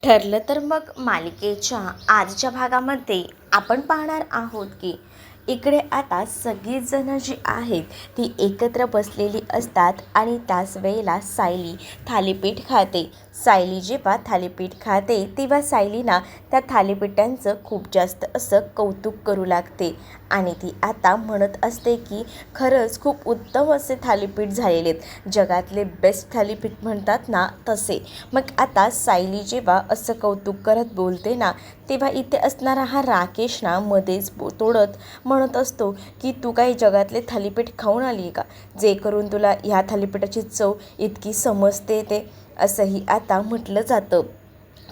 ठरलं तर मग मालिकेच्या आजच्या भागामध्ये आपण पाहणार आहोत की इकडे आता सगळीजणं जी आहेत ती एकत्र बसलेली असतात आणि त्याच वेळेला सायली थालीपीठ खाते. सायली जेव्हा थालीपीठ खाते तेव्हा सायलीना त्या थालीपीठांचं खूप जास्त असं कौतुक करू लागते आणि ती आता म्हणत असते की खरंच खूप उत्तम असे थालीपीठ झालेले आहेत, जगातले बेस्ट थालीपीठ म्हणतात ना तसे. मग आता सायली जेव्हा असं कौतुक करत बोलते ना तेव्हा इथे असणारा हा राकेश ना मध्येच तोडत म्हणत असतो की तू काही जगातले थालीपीठ खाऊन आली आहे का, जे करून तुला ह्या थालीपीठाची चव इतकी समजते ते, असंही आता म्हटलं जातं.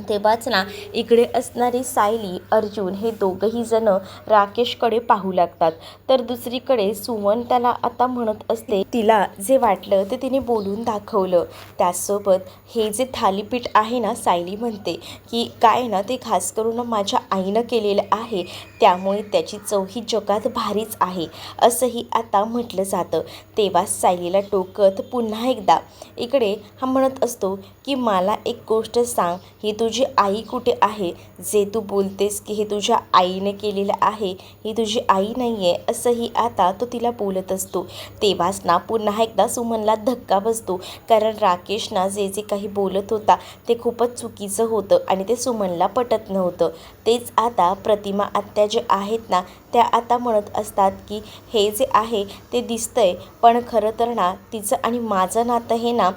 तेव्हाच ना इकडे असणारी सायली अर्जुन हे दोघंही जण राकेशकडे पाहू लागतात. तर दुसरीकडे सुमन त्याला आता म्हणत असते तिला जे वाटलं ते तिने बोलून दाखवलं. त्याचसोबत हे जे थालीपीठ आहे ना, सायली म्हणते की काय ना ते खास करून माझ्या आईनं केलेलं आहे, त्यामुळे त्याची चव ही जगात भारीच आहे, असंही आता म्हटलं जातं. तेव्हा सायलीला टोकत पुन्हा एकदा इकडे हा म्हणत असतो की मला एक गोष्ट सांग, ही तुझी आई कुठे आहे? जे तू बोलतेस की हे तुझ्या आईने केलेलं आहे, ही तुझी आई नाही आहे, असंही आता तो तिला बोलत असतो. तेव्हाच ना पुन्हा एकदा सुमनला धक्का बसतो, कारण राकेश ना जे जे काही बोलत होता ते खूपच चुकीचं होतं आणि ते सुमनला पटत नव्हतं. तेच आता प्रतिमा आत्या जे आहेत ना त्या आता म्हणत असतात की हे जे आहे ते दिसतंय, पण खरं तर ना तिचं आणि माझं नातं हे ना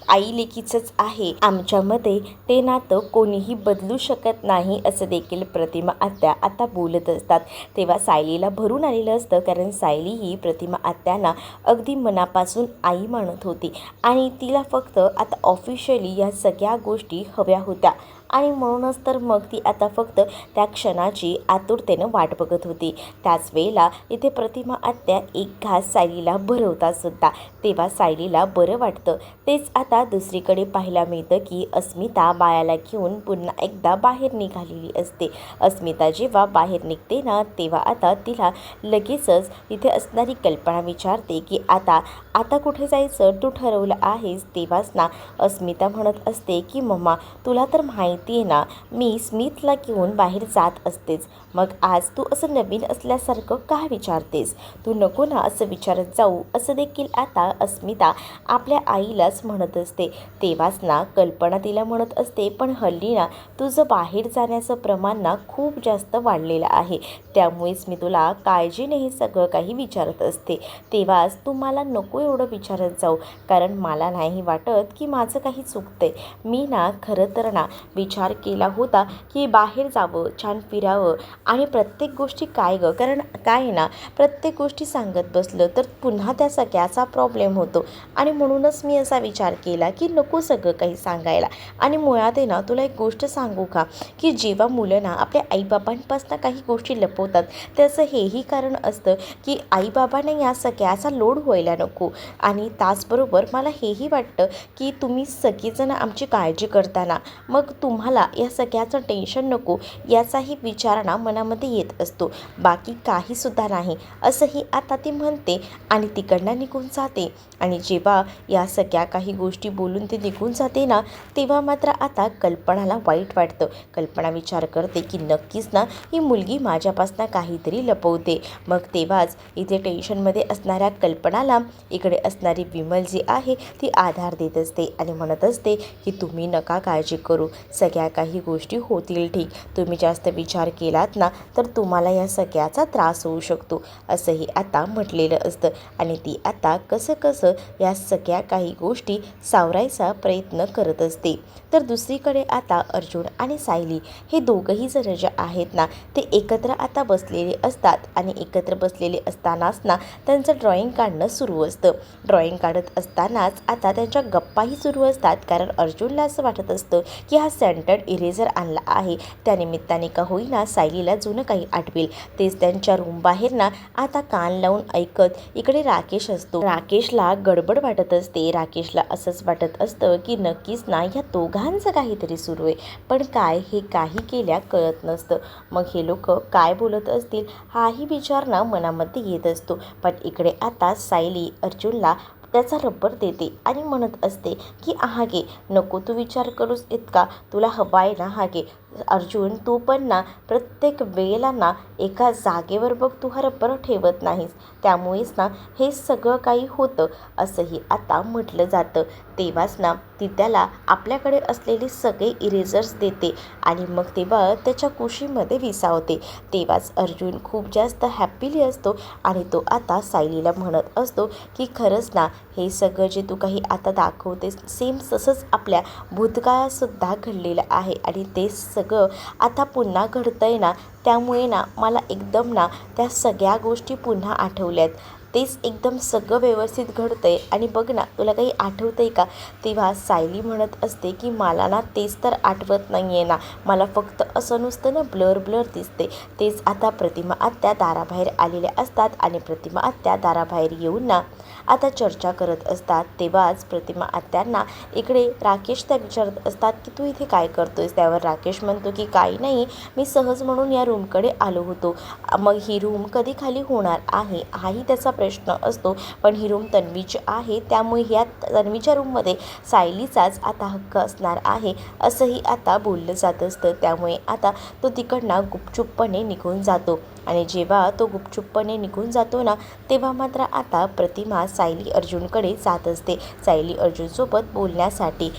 आई लेकीचंच आहे, आमच्यामध्ये ते नातं कोणीही बदलू शकत नाही, असं देखील प्रतिमा आत्या आता बोलत असतात. तेव्हा सायलीला भरून आलेलं असतं, कारण सायली ही प्रतिमा आत्यांना अगदी मनापासून आई मानत होती आणि तिला फक्त आता ऑफिशियली या सगळ्या गोष्टी हव्या होत्या आणि म्हणूनच तर मग ती आता फक्त त्या क्षणाची आतुरतेनं वाट बघत होती. त्याच वेळेला इथे प्रतिमा आत्या एक घास सायलीला भरवतात सुद्धा. तेव्हा सायलीला बरं वाटतं. तेच आता दुसरीकडे पाहायला मिळतं की अस्मिता बाळाला घेऊन पुन्हा एकदा बाहेर निघालेली असते. अस्मिता जेव्हा बाहेर निघते ना तेव्हा आता तिला लगेचच इथे असणारी कल्पना विचारते की आता आता कुठे जायचं तू ठरवलं आहेस? तेव्हाच ना अस्मिता म्हणत असते की मम्मा तुला तर माहिती आहे ना मी स्मिथला घेऊन बाहेर जात असतेच, मग आज तू असं नवीन असल्यासारखं का विचारतेस? तू नको ना असं विचारत जाऊ, असं देखील आता अस्मिता आपल्या आईलाच म्हणत असते. तेव्हाच ना कल्पना तिला म्हणत असते पण हल्ली ना तुझं बाहेर जाण्याचं प्रमाण ना खूप जास्त वाढलेलं आहे, त्यामुळेच मी तुला काळजीने हे सगळं काही विचारत असते. तेव्हाच तू मला नको एवढं विचारत जाऊ, कारण मला नाही वाटत की माझं काही चुकतंय. मी ना खरं तर ना विचार केला होता की बाहेर जावं, छान फिरावं आणि प्रत्येक गोष्टी काय गं, कारण काय ना प्रत्येक गोष्टी सांगत बसलं तर पुन्हा त्या सगळ्याचा प्रॉब्लेम होतो आणि म्हणूनच मी असा विचार केला की नको सगळं काही सांगायला. आणि मुळात आहे ना तुला एक गोष्ट सांगू का, की जेव्हा मुलं ना आपल्या आईबाबांपासून काही गोष्टी लपवतात त्याचं हेही कारण असतं की आईबाबांना या सगळ्याचा लोड व्हायला नको. आणि त्याचबरोबर मला हेही वाटतं की तुम्ही सगळेजण आमची काळजी करताना मग तुम्हाला या सगळ्याचं टेन्शन नको याचाही विचार ना मनामध्ये येत असतो, बाकी काहीसुद्धा नाही, असंही आता ती म्हणते आणि तिकडनं निघून जाते. आणि जेव्हा या सगळ्या काही गोष्टी बोलून ते निघून जाते ना तेव्हा मात्र आता कल्पनाला वाईट वाटतं. कल्पना विचार करते की नक्कीच ना ही मुलगी माझ्यापासून काहीतरी लपवते. मग तेव्हाच इथे टेन्शनमध्ये असणाऱ्या कल्पनाला इकडे असणारी विमल जी आहे ती आधार देत असते आणि म्हणत असते की तुम्ही नका काळजी करू, सगळ्या काही गोष्टी होतील ठीक, तुम्ही जास्त विचार केलात ना तर तुम्हाला या सगळ्याचा त्रास होऊ शकतो, असंही आता म्हटलेलं असतं. आणि ती आता कसं कसं या सगळ्या काही गोष्टी सावरायचा प्रयत्न करत असते. तर दुसरीकडे आता अर्जुन आणि सायली हे दोघंही जण जे आहेत ना ते एकत्र आता बसलेले असतात आणि एकत्र बसलेले असतानाच ना त्यांचं ड्रॉइंग काढणं सुरू असतं. ड्रॉइंग काढत असतानाच आता त्यांच्या गप्पाही सुरू असतात, कारण अर्जुनला असं वाटत असतं की हा सेंटेड इरेझर आणला आहे, त्यानिमित्ताने का होईना सायलीला जुनं काही आठवेल. तेच त्यांच्या रूम बाहेर ना आता कान लावून ऐकत इकडे राकेश असतो. राकेशला गडबड वाटत असते. राकेशला असंच वाटत असतं की नक्कीच ना ह्या दोघांचं काहीतरी सुरू आहे, पण काय हे काही केल्या कळत नसतं. मग हे लोक काय बोलत असतील हाही विचार ना मनामध्ये येत असतो. पण इकडे आता सायली अर्जुनला त्याचा रबर देते आणि म्हणत असते की हा घे, नको तू विचार करूस इतका, तुला हवा आहे ना हा घे. अर्जुन तू पण ना प्रत्येक वेळेला ना एका जागेवर बघ तू हा रबर ठेवत नाहीस, त्यामुळेच ना हे सगळं काही होतं असंही आता म्हटलं जातं. तेव्हाच ना ती त्याला आपल्याकडे असलेले सगळे इरेजर्स देते आणि मग तेव्हा त्याच्या कुशीमध्ये विसावते. तेव्हाच अर्जुन खूप जास्त हॅपीली असतो आणि तो आता सायलीला म्हणत असतो की खरंच ना हे सगळं जे तू काही आता दाखवतेस सेम तसंच आपल्या भूतकाळातसुद्धा घडलेलं आहे आणि ते सगळं आता पुन्हा घडतंय ना, त्यामुळे ना मला एकदम ना त्या सगळ्या गोष्टी पुन्हा आठवल्यात. तेच एकदम सगळं व्यवस्थित घडतंय आणि बघ ना तुला काही आठवतंय का? तेव्हा सायली म्हणत असते की मला ना तेच तर आठवत नाही आहे ना, मला फक्त असं नुसतं ना ब्लर ब्लर दिसते. तेच आता प्रतिमा आत्या दाराबाहेर आलेल्या असतात आणि प्रतिमा आत्या दाराबाहेर येऊन ना आता चर्चा करत असतात. तेव्हाच प्रतिमा आत्यांना इकडे राकेश त्या विचारत असतात की तू इथे काय करतोयस? त्यावर राकेश म्हणतो की काही नाही, मी सहज म्हणून या रूमकडे आलो होतो. मग ही रूम कधी खाली होणार आहे हाही त्याचा प्रश्न असतो, पण ही रूम तन्वीची आहे त्यामुळे ह्या तन्वीच्या रूममध्ये सायलीचाच आता हक्क असणार आहे असंही आता बोललं जात असतं. त्यामुळे आता तो तिकडनं गुपचूपपणे निघून जातो आणि जेव्हा तो गुपचूपपणे निघून जातो ना तेव्हा मात्र आता प्रतिमा सायली अर्जुनकडे जात असते. सायली अर्जुनसोबत बोलण्यासाठी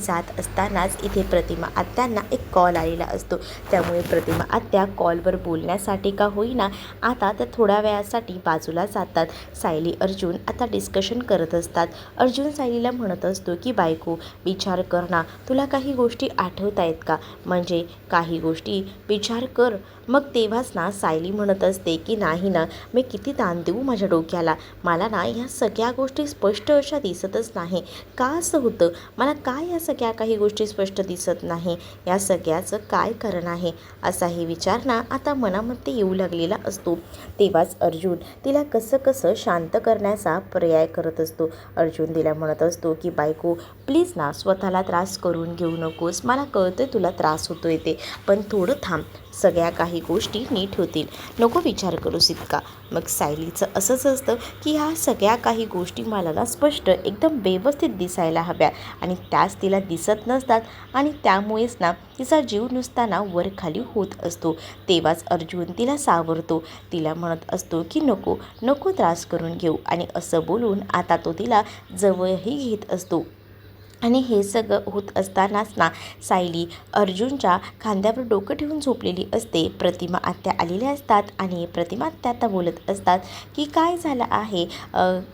जात असतानाच इथे प्रतिमा आत्यांना एक कॉल आलेला असतो. त्यामुळे प्रतिमा आत्या कॉलवर बोलण्यासाठी का होईना आता त्या थोड्या वेळासाठी बाजूला जातात. सायली अर्जुन आता डिस्कशन करत असतात. अर्जुन सायलीला म्हणत असतो की बायको विचार कर ना, तुला काही गोष्टी आठवत आहेत का? म्हणजे काही गोष्टी विचार कर. मग तेव्हाच ना सायली म्हणत असते की नाही ना, मी किती ताण देऊ माझ्या डोक्याला, मला ना ह्या सगळ्या गोष्टी स्पष्ट अशा दिसतच नाही. का असं होतं? मला काय या सगळ्या काही गोष्टी स्पष्ट दिसत नाही, या सगळ्याचं काय कारण आहे असाही विचार ना आता मनामध्ये येऊ लागलेला असतो. तेव्हाच अर्जुन तिला कसं कसं शांत करण्याचा पर्याय करत असतो. अर्जुन तिला म्हणत असतो की बायको प्लीज ना स्वतःला त्रास करून घेऊ नकोस, मला कळतंय तुला त्रास होतोय ते, पण थोडं थांब, सगळ्या काही गोष्टी नीट होतील, नको विचार करूस इतका. मग सायलीचं असंच असतं की ह्या सगळ्या काही गोष्टी मला ना स्पष्ट एकदम व्यवस्थित दिसायला हव्या आणि त्याच तिला दिसत नसतात आणि त्यामुळेच ना तिचा जीव नुसताना वर खाली होत असतो. तेव्हाच अर्जुन तिला सावरतो, तिला म्हणत असतो की नको नको त्रास करून घेऊ आणि असं बोलून आता तो तिला जवळही घेत असतो. आणि हे सगळं होत असतानाच ना सायली अर्जुनच्या खांद्यावर डोकं ठेवून झोपलेली असते. प्रतिमा आत्या आलेल्या असतात आणि प्रतिमा आत्या आता बोलत असतात की काय झालं आहे,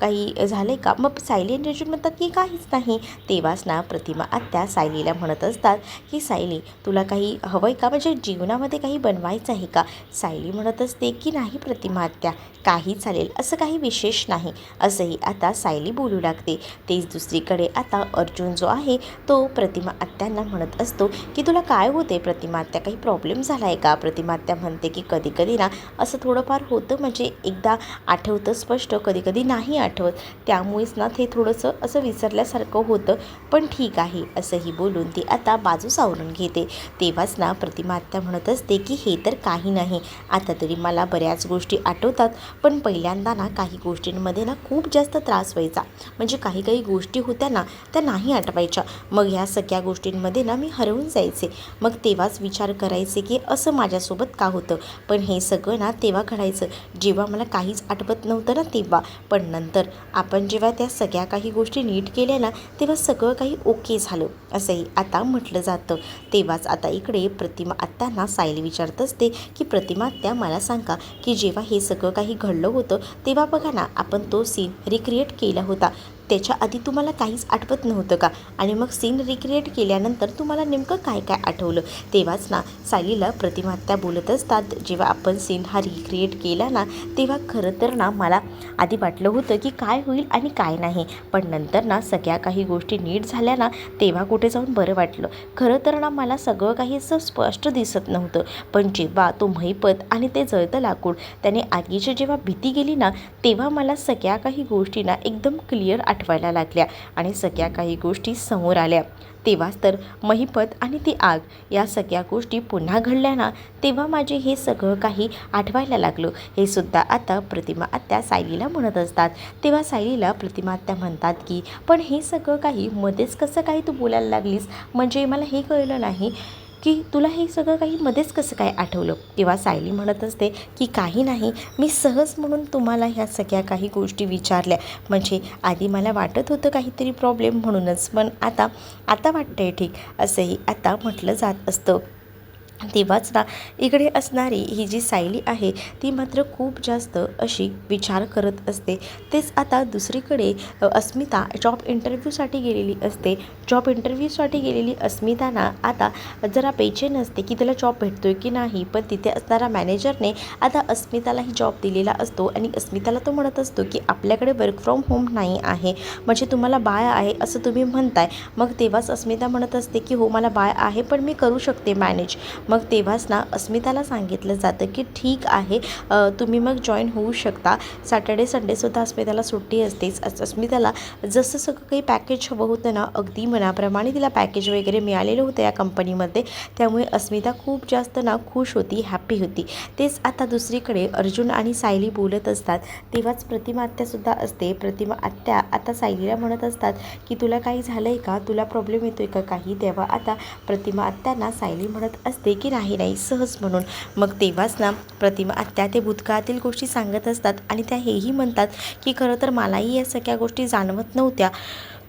काही झालं का? मग सायली आणि अर्जुन म्हणतात की काहीच नाही. तेव्हाच ना प्रतिमा आत्या सायलीला म्हणत असतात की सायली तुला काही हवं आहे का, म्हणजे जीवनामध्ये काही बनवायचं आहे का? सायली म्हणत असते की नाही प्रतिमा आत्या, काही चालेल, असं काही विशेष नाही, असंही आता सायली बोलू लागते. तेच दुसरीकडे आता अर्जुन जो आहे तो प्रतिमा आत्यांना म्हणत असतो की तुला काय होते प्रतिमा आत्या, काही प्रॉब्लेम झाला आहे का? प्रतिमा आत्या म्हणते की कधी कधी ना असं थोडंफार होतं, म्हणजे एकदा आठवतं स्पष्ट, कधी कधी नाही आठवत, त्यामुळेच ना ते थोडंसं असं विसरल्यासारखं होतं, पण ठीक आहे असंही बोलून ती आता बाजू सावरून घेते. तेव्हाच ना प्रतिमा आत्या म्हणत असते की हे तर काही नाही, आता तरी मला बऱ्याच गोष्टी आठवतात, पण पहिल्यांदा ना काही गोष्टींमध्ये ना खूप जास्त त्रास व्हायचा, म्हणजे काही काही गोष्टी होत्या ना त्या नाही आठवायच्या, मग ह्या सगळ्या गोष्टींमध्ये ना मी हरवून जायचे, मग तेव्हाच विचार करायचे की असं माझ्यासोबत का होतं. पण हे सगळं ना तेव्हा घडायचं जेव्हा मला काहीच आठवत नव्हतं ना तेव्हा, पण नंतर आपण जेव्हा त्या सगळ्या काही गोष्टी नीट केल्या ना तेव्हा सगळं काही ओके झालं असंही आता म्हटलं जातं. तेव्हाच आता इकडे प्रतिमा आत्यांना सायली विचारत असते की प्रतिमा आत्या मला सांगा की जेव्हा हे सगळं काही घडलं होतं तेव्हा बघा ना आपण तो सीन रिक्रिएट केला होता, त्याच्या आधी तुम्हाला काहीच आठवत नव्हतं का? आणि मग सीन रिक्रिएट केल्यानंतर तुम्हाला नेमकं काय काय आठवलं? तेव्हाच ना सायलीला प्रतिमा आत्या बोलत असतात जेव्हा आपण सीन हा रिक्रिएट केला ना तेव्हा खरं तर ना मला आधी वाटलं होतं की काय होईल आणि काय नाही, पण नंतर ना सगळ्या काही गोष्टी नीट झाल्या ना तेव्हा कुठे जाऊन बरं वाटलं. खरं तर ना मला सगळं काही असं स्पष्ट दिसत नव्हतं, पण जेव्हा तो महिपत आणि ते जळतं लाकूड त्याने आगीची जेव्हा भीती गेली ना तेव्हा मला सगळ्या काही गोष्टी ना एकदम क्लिअर आठवायला लागल्या आणि सगळ्या काही गोष्टी समोर आल्या. तेव्हाच तर महिपत आणि ती आग या सगळ्या गोष्टी पुन्हा घडल्या ना, तेव्हा माझे हे सगळं काही आठवायला लागलं. हे सुद्धा आता प्रतिमा आत्या सायलीला म्हणत असतात. तेव्हा सायलीला प्रतिमा आत्या म्हणतात की पण हे सगळं काही मध्येच कसं काही तू बोलायला लागलीस, म्हणजे मला हे कळलं नाही की तुला हे सगळं काही मध्येच कसं काय आठवलं. तेव्हा सायली म्हणत असते की काही नाही, मी सहज म्हणून तुम्हाला ह्या सगळ्या काही गोष्टी विचारल्या, म्हणजे आधी मला वाटत होतं काहीतरी प्रॉब्लेम म्हणूनच, पण आता वाटतंय ठीक, असंही आता म्हटलं जात असतं. तेव्हाच ना इकडे असणारी ही जी सायली आहे ती मात्र खूप जास्त अशी विचार करत असते. तेच आता दुसरीकडे अस्मिता जॉब इंटरव्ह्यूसाठी गेलेली असते. जॉब इंटरव्ह्यूसाठी गेलेली अस्मिता ना आता जरा बेचैन असते की तिला जॉब भेटतोय की नाही, पण तिथे असणारा मॅनेजरने आता अस्मितालाही जॉब दिलेला असतो आणि अस्मिताला तो म्हणत असतो की आपल्याकडे वर्क फ्रॉम होम नाही आहे, म्हणजे तुम्हाला बाळ आहे असं तुम्ही म्हणताय. मग तेव्हाच अस्मिता म्हणत असते की हो मला बाळ आहे, पण मी करू शकते मॅनेज. मग तेव्हाच ना अस्मिताला सांगितलं जातं की ठीक आहे, तुम्ही मग जॉईन होऊ शकता. सॅटर्डे संडेसुद्धा अस्मिताला सुट्टी असतेच. अस्मिताला जसं सगळं काही पॅकेज हवं होतं ना, अगदी मनाप्रमाणे तिला पॅकेज वगैरे मिळालेलं होतं या कंपनीमध्ये. त्यामुळे अस्मिता खूप जास्त ना खुश होती, हॅप्पी होती. तेच आता दुसरीकडे अर्जुन आणि सायली बोलत असतात. तेव्हाच प्रतिमा आत्यासुद्धा असते. प्रतिमा आत्या आता सायलीला म्हणत असतात की तुला काही झालं आहे का, तुला प्रॉब्लेम येतो आहे का काही. तेव्हा आता प्रतिमा आत्यांना सायली म्हणत असते की नाही सहज म्हणून. मग तेव्हाच ना प्रतिमा आत्या ते भूतकाळातील गोष्टी सांगत असतात आणि त्या हेही म्हणतात की खरं तर मलाही या सगळ्या गोष्टी जाणवत नव्हत्या,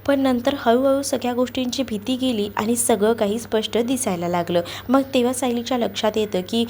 पण नंतर हळूहळू सगळ्या गोष्टींची भीती गेली आणि सगळं काही स्पष्ट दिसायला लागलं. मग तेव्हा सायलीच्या लक्षात येतं की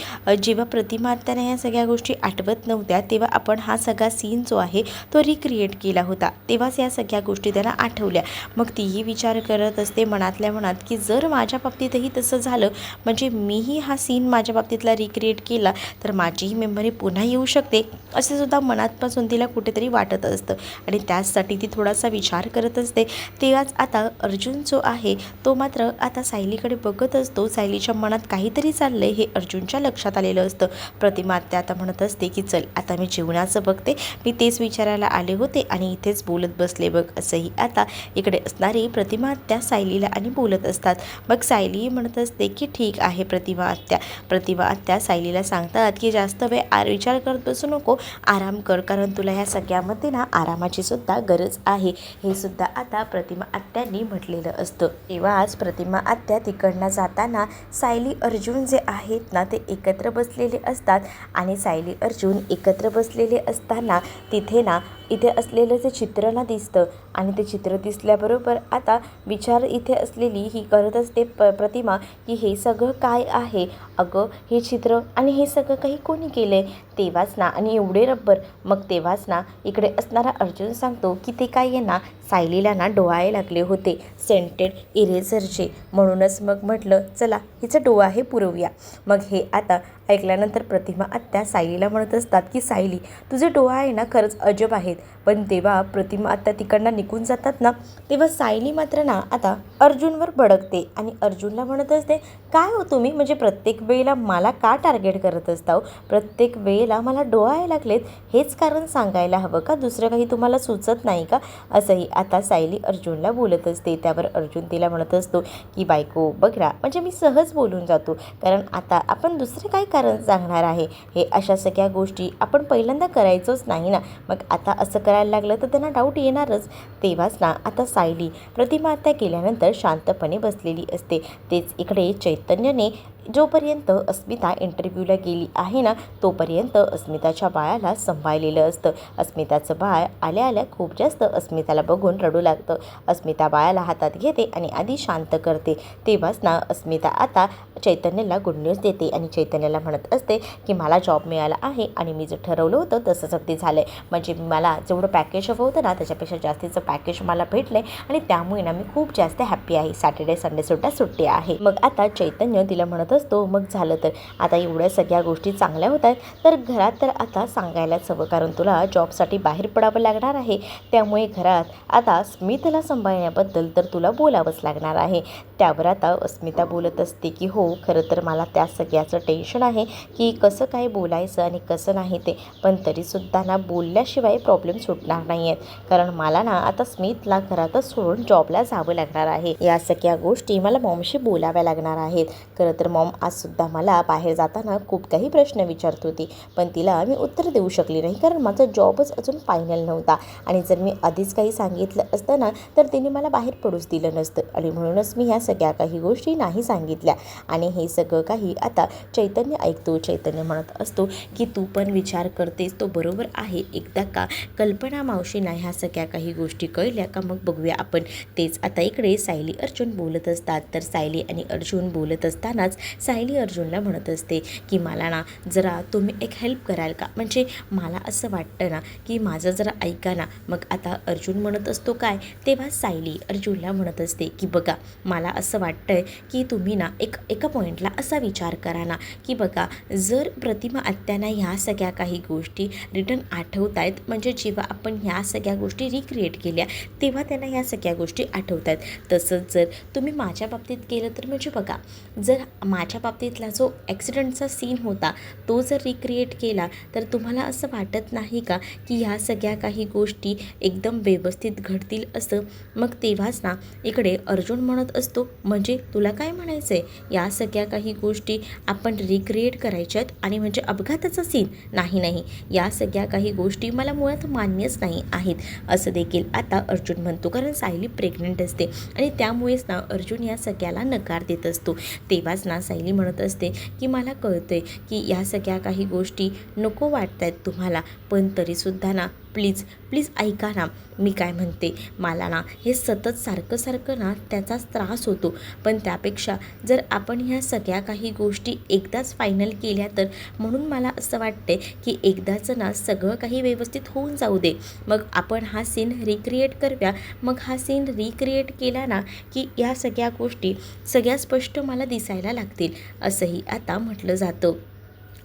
जेव्हा प्रतिमा आत्याने ह्या सगळ्या गोष्टी आठवत नव्हत्या तेव्हा आपण हा सगळा सीन जो आहे तो रिक्रिएट केला होता, तेव्हाच या सगळ्या गोष्टी त्यांना आठवल्या. मग तीही विचार करत असते मनातल्या मनात की जर माझ्या बाबतीतही तसं झालं, म्हणजे मीही हा सीन माझ्या बाबतीतला रिक्रिएट केला तर माझीही मेमरी पुन्हा येऊ शकते, असे सुद्धा मनातपासून तिला कुठेतरी वाटत असतं आणि त्याचसाठी ती थोडासा विचार करत असते. तेव्हाच आता अर्जुन जो आहे तो मात्र आता सायलीकडे बघत असतो. सायलीच्या मनात काहीतरी चाललं आहे हे अर्जुनच्या लक्षात आलेलं असतं. प्रतिमा आत्या आता म्हणत असते की चल आता मी जेवणाचं बघते, मी तेच विचारायला आले होते आणि इथेच बोलत बसले बघ, असंही आता इकडे असणारी प्रतिमा आत्या सायलीला आणि बोलत असतात. मग सायली म्हणत असते की ठीक आहे प्रतिमा आत्या. प्रतिमा आत्या सायलीला सांगतात की जास्त वेळ विचार करत बसू नको, आराम कर, कारण तुला ह्या सगळ्यामध्ये ना आरामाची सुद्धा गरज आहे, हे सुद्धा आता प्रतिमा आत्यांनी म्हटलेलं असतं. तेव्हा आज प्रतिमा आत्या तिकडनं जाताना सायली अर्जुन जे आहेत ना ते एकत्र बसलेले असतात आणि सायली अर्जुन एकत्र बसलेले असताना तिथे ना इथे असलेलं जे चित्र ना दिसतं आणि ते चित्र दिसल्याबरोबर आता विचार इथे असलेली ही करत असते प्रतिमा की हे सगळं काय आहे अगं, हे चित्र आणि हे सगळं काही कोणी केलं आहे. तेव्हाच ना आणि एवढे रब्बर. मग तेव्हाच ना इकडे असणारा अर्जुन सांगतो की ते काय आहे ना सायलीला ना डोळायला लागले होते सेंटेड इरेझरचे, म्हणूनच मग म्हटलं चला हिचं डोळा हे पुरवूया. मग हे आता ऐकल्यानंतर प्रतिमा आत्या सायलीला म्हणत असतात की सायली तुझे डोळा आहे ना खरंच अजब आहेत. पण तेव्हा प्रतिमा आत्या तिकडनं निघून जातात ना तेव्हा सायली मात्र ना आता अर्जुनवर भडकते आणि अर्जुनला म्हणत असते काय हो तुम्ही, म्हणजे प्रत्येक वेळेला मला का टार्गेट करत असता हो, प्रत्येक वेळेला मला डोळायला लागलेत हेच कारण सांगायला हवं का, दुसरं काही तुम्हाला सुचत नाही का, असंही आता सायली अर्जुनला बोलत असते. त्यावर अर्जुन तिला म्हणत असतो की बायको बघ ना, म्हणजे मी सहज बोलून जातो, कारण आता आपण दुसरे काय कारण सांगणार आहे, हे अशा सगळ्या गोष्टी आपण पहिल्यांदा करायचोच नाही ना, मग आता असं करायला लागलं तर त्यांना डाऊट येणारच. तेव्हाच ना आता सायली प्रतिमा आत्या गेल्यानंतर शांतपणे बसलेली असते. तेच इकडे चैतन्यने जोपर्यंत अस्मिता इंटरव्ह्यूला गेली आहे ना तोपर्यंत अस्मिताच्या बाळाला सांभाळलेलं असतं. अस्मिताचं बाळ आल्या आल्या खूप जास्त अस्मिताला बघून रडू लागतं. अस्मिता बाळाला हातात घेते आणि आधी शांत करते. तेव्हाच ना अस्मिता आता चैतन्याला गुड न्यूज देते आणि चैतन्याला म्हणत असते की मला जॉब मिळाला आहे आणि मी जे ठरवलं होतं तसंच अगदी झालं आहे, म्हणजे मला जेवढं पॅकेज हवं होतं ना त्याच्यापेक्षा जास्तीचं पॅकेज मला भेटलं आहे आणि त्यामुळे ना मी खूप जास्त हॅप्पी आहे. सॅटर्डे संडेसुद्धा सुट्टी आहे. मग आता चैतन्य तिला म्हणत म्हणत असतो, मग झालं तर आता एवढ्या सगळ्या गोष्टी चांगल्या होत आहेत तर घरात तर आता सांगायलाच हवं, कारण तुला जॉबसाठी बाहेर पडावं लागणार आहे. त्यामुळे घरात आता स्मितला सांभाळण्याबद्दल तर तुला बोलावंच लागणार आहे. त्यावर आता अस्मिता बोलत असते की हो, खरं तर मला त्या सगळ्याचं टेन्शन आहे की कसं काय बोलायचं आणि कसं नाही ते, पण तरीसुद्धा ना बोलल्याशिवाय प्रॉब्लेम सुटणार नाही आहेत, कारण मला ना आता स्मितला घरातच सोडून जॉबला जावं लागणार आहे. या सगळ्या गोष्टी मला मॉमशी बोलाव्या लागणार आहेत. खरं तर मॉम आजसुद्धा मला बाहेर जाताना खूप काही प्रश्न विचारत होती, पण तिला मी उत्तर देऊ शकली नाही, कारण माझा जॉबच अजून फायनल नव्हता. आणि जर मी आधीच काही सांगितलं असतं ना तर तिने मला बाहेर पडूच दिलं नसतं, आणि म्हणूनच मी ह्या सगळ्या काही गोष्टी नाही सांगितल्या. आणि हे सगळं काही आता चैतन्य ऐकतो. चैतन्य म्हणत असतो की तू पण विचार करतेस तो बरोबर आहे, एकदा का कल्पना मावशींना ह्या सगळ्या काही गोष्टी कळल्या का मग बघूया आपण. तेच आता इकडे सायली अर्जुन बोलत असतात. तर सायली आणि अर्जुन बोलत असतानाच सायली अर्जुनला म्हणत असते की मला ना जरा तुम्ही एक हेल्प कराल का, म्हणजे मला असं वाटतं ना की माझं जरा ऐका ना. मग आता अर्जुन म्हणत असतो काय, तेव्हा सायली अर्जुनला म्हणत असते की बघा मला असं वाटतंय की तुम्ही ना एका पॉईंटला असा विचार करा ना की बघा, जर प्रतिमा आत्यांना ह्या सगळ्या काही गोष्टी रिटर्न आठवत आहेत, म्हणजे जेव्हा आपण ह्या सगळ्या गोष्टी रिक्रिएट केल्या तेव्हा त्यांना ह्या सगळ्या गोष्टी आठवत आहेत. तसंच जर तुम्ही माझ्या बाबतीत केलं तर म्हणजे बघा, जर माझ्या बाबतीतला जो ॲक्सिडेंटचा सीन होता तो जर रिक्रिएट केला तर तुम्हाला असं वाटत नाही का की ह्या सगळ्या काही गोष्टी एकदम व्यवस्थित घडतील असं. मग तेव्हाच ना इकडे अर्जुन म्हणत असतो म्हणजे तुला काय म्हणायचं आहे, या सगळ्या काही गोष्टी आपण रिक्रिएट करायच्यात आणि म्हणजे अपघाताचा सीन नाही, या सगळ्या काही गोष्टी मला मुळात मान्यच नाही आहेत असं देखील आता अर्जुन म्हणतो, कारण सायली प्रेग्नंट असते आणि त्यामुळेच ना अर्जुन या सगळ्याला नकार देत असतो. तेव्हाच ना सायली म्हणत असते की मला कळतंय की या सगळ्या काही गोष्टी नको वाटत आहेत तुम्हाला, पण तरीसुद्धा ना प्लीज ऐका ना मी काय म्हणते. मला ना हे सतत सारखं ना त्याचाच त्रास होतो, पण त्यापेक्षा जर आपण ह्या सगळ्या काही गोष्टी एकदाच फायनल केल्या तर, म्हणून मला असं वाटते की एकदाचं ना सगळं काही व्यवस्थित होऊन जाऊ दे, मग आपण हा सीन रिक्रिएट करूया. मग हा सीन रिक्रिएट केला ना की या सगळ्या गोष्टी सगळ्या स्पष्ट मला दिसायला लागतील असंही आता म्हटलं जातं.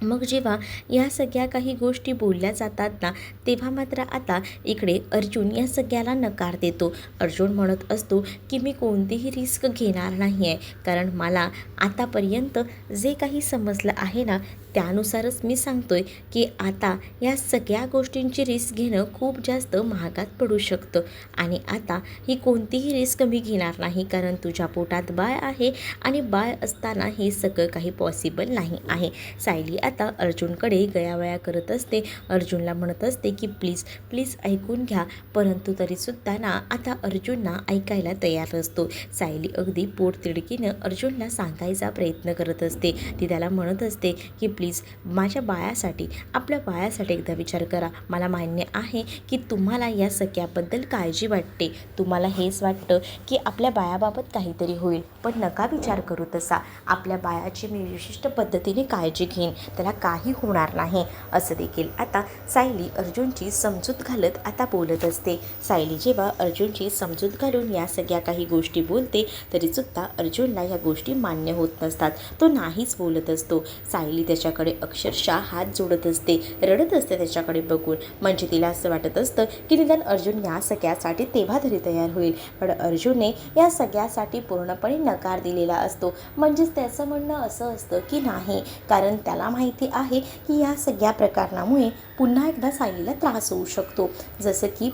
मग जेव्हा या सगळ्या काही गोष्टी बोलल्या जातात ना तेव्हा मात्र आता इकडे अर्जुन या सगळ्याला नकार देतो. अर्जुन म्हणत असतो की मी कोणतीही रिस्क घेणार नाही आहे, कारण मला आतापर्यंत जे काही समजलं आहे ना त्यानुसारच मी सांगतोय की आता या सगळ्या गोष्टींची रिस्क घेणं खूप जास्त महागात पडू शकतं, आणि आता ही कोणतीही रिस्क मी घेणार नाही, कारण तुझ्या पोटात बाळ आहे आणि बाळ असताना हे सगळं काही पॉसिबल नाही आहे. सायली आता अर्जुनकडे गयावया करत असते. अर्जुनला म्हणत असते की प्लीज ऐकून घ्या, परंतु तरीसुद्धा ना आता अर्जुनना ऐकायला तयार असतो. सायली अगदी पोटतिडकीनं अर्जुनला सांगायचा प्रयत्न करत असते. ती त्याला म्हणत असते की प्लीज माझ्या बाळासाठी, आपल्या बाळासाठी एकदा विचार करा. मला मान्य आहे की तुम्हाला या सगळ्याबद्दल काळजी वाटते, तुम्हाला हेच वाटतं की आपल्या बाळाबाबत काहीतरी होईल, पण नका विचार करू तसा. आपल्या बाळाची मी विशिष्ट पद्धतीने काळजी घेईन, त्याला काही होणार नाही असं देखील आता सायली अर्जुनची समजूत घालत आता बोलत असते. सायली जेव्हा अर्जुनची समजूत घालून या सगळ्या काही गोष्टी बोलते तरीसुद्धा अर्जुनला या गोष्टी मान्य होत नसतात. तो नाहीच बोलत असतो. सायली त्याच्याकडे अक्षरशः हात जोडत असते, रडत असते त्याच्याकडे बघून. म्हणजे तिला असं वाटत असतं की निदान अर्जुन या सगळ्यासाठी तेव्हा तरी तयार होईल, पण अर्जुनने या सगळ्यासाठी पूर्णपणे नकार दिलेला असतो. म्हणजेच त्याचं म्हणणं असं असतं की नाही, कारण त्याला माहिती आहे की या सगळ्या प्रकरणामुळे पुन्हा एकदा सायलीला त्रास होऊ शकतो, जसं की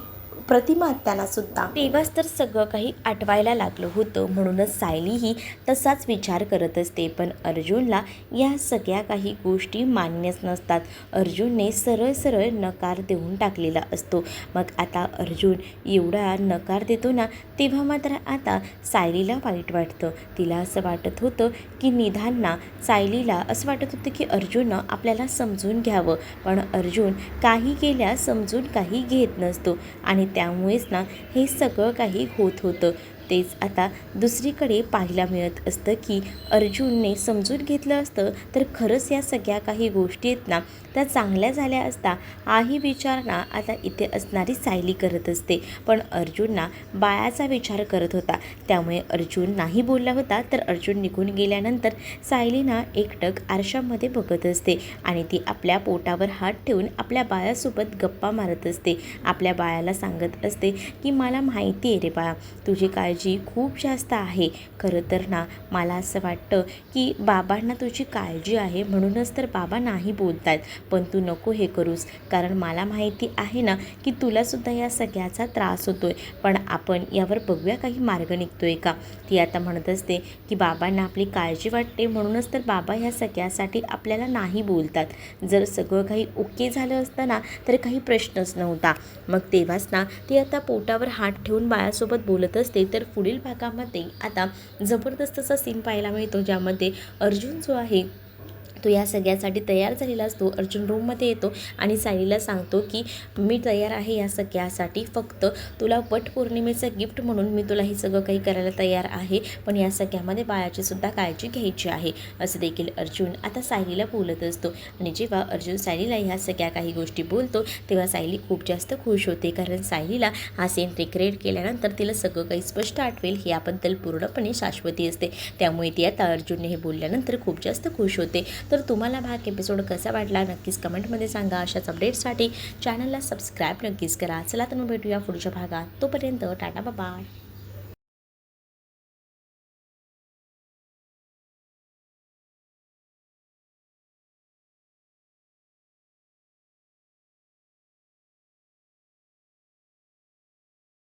प्रतिमा आत्यांनासुद्धा तेव्हाच तर सगळं काही आठवायला लागलं होतं. म्हणूनच सायलीही तसाच विचार करत असते, पण अर्जुनला या सगळ्या काही गोष्टी मान्यच नसतात. अर्जुनने सरळ नकार देऊन टाकलेला असतो. मग आता अर्जुन एवढा नकार देतो ना तेव्हा मात्र आता सायलीला वाईट वाटतं. तिला असं वाटत होतं की निदान ना सायलीला असं वाटत होतं की अर्जुननं आपल्याला समजून घ्यावं, पण अर्जुन काही केल्या समजून काही घेत नसतो, आणि त्यामुळेच ना हे सगळं काही होत होतं. तेच आता दुसरीकडे पाहायला मिळत असतं की अर्जुनने समजून घेतलं असतं तर खरंच या सगळ्या काही गोष्टी आहेत ना त्या चांगल्या झाल्या असता हाही विचार ना आता इथे असणारी सायली करत असते. पण अर्जुन ना बाळाचा विचार करत होता, त्यामुळे अर्जुन नाही बोलला होता. तर अर्जुन निघून गेल्यानंतर सायली ना एकटक आरशामध्ये बघत असते आणि ती आपल्या पोटावर हात ठेवून आपल्या बाळासोबत गप्पा मारत असते. आपल्या बाळाला सांगत असते की मला माहिती आहे रे बाळा, तुझी काळजी खूप जास्त आहे. खरं तर ना मला असं वाटतं की बाबांना तुझी काळजी आहे म्हणूनच तर बाबा नाही बोलतायत. पण तू नको हे करूस, कारण मला माहिती आहे ना की तुलासुद्धा या सगळ्याचा त्रास होतोय. पण आपण यावर बघूया काही मार्ग निघतोय का. ती आता म्हणत असते की बाबांना आपली काळजी वाटते म्हणूनच तर बाबा ह्या सगळ्यासाठी आपल्याला नाही बोलतात. जर सगळं काही ओके झालं असतं ना तर काही प्रश्नच नव्हता. मग तेव्हाच ना ती आता पोटावर हात ठेवून बाळासोबत बोलत असते. तर पुढील भागामध्ये आता जबरदस्त असा सीन पाहायला मिळतो, ज्यामध्ये अर्जुन जो आहे तो या सगळ्यासाठी तयार झालेला असतो. अर्जुन रूममध्ये येतो आणि सायलीला सांगतो की मी तयार आहे या सगळ्यासाठी, फक्त तुला वटपौर्णिमेचं गिफ्ट म्हणून मी तुला हे सगळं काही करायला तयार आहे, पण या सगळ्यामध्ये बाळाची सुद्धा काळजी घ्यायची आहे, असं देखील अर्जुन आता सायलीला बोलत असतो. आणि जेव्हा अर्जुन सायलीला ह्या सगळ्या काही गोष्टी बोलतो तेव्हा सायली खूप जास्त खुश होते, कारण सायलीला हा सीन रिक्रिएट केल्यानंतर तिला सगळं काही स्पष्ट आठवेल ही याबद्दल पूर्णपणे शाश्वती असते. त्यामुळे ती आता अर्जुनने हे बोलल्यानंतर खूप जास्त खुश होते. तर तुम्हाला हा एपिसोड कसा वाटला नक्कीच कमेंटमध्ये सांगा. अशाच अपडेट्ससाठी चॅनलला सबस्क्राईब नक्कीच करा. चला तर मग भेटूया पुढच्या भागात. तोपर्यंत टाटा बाय.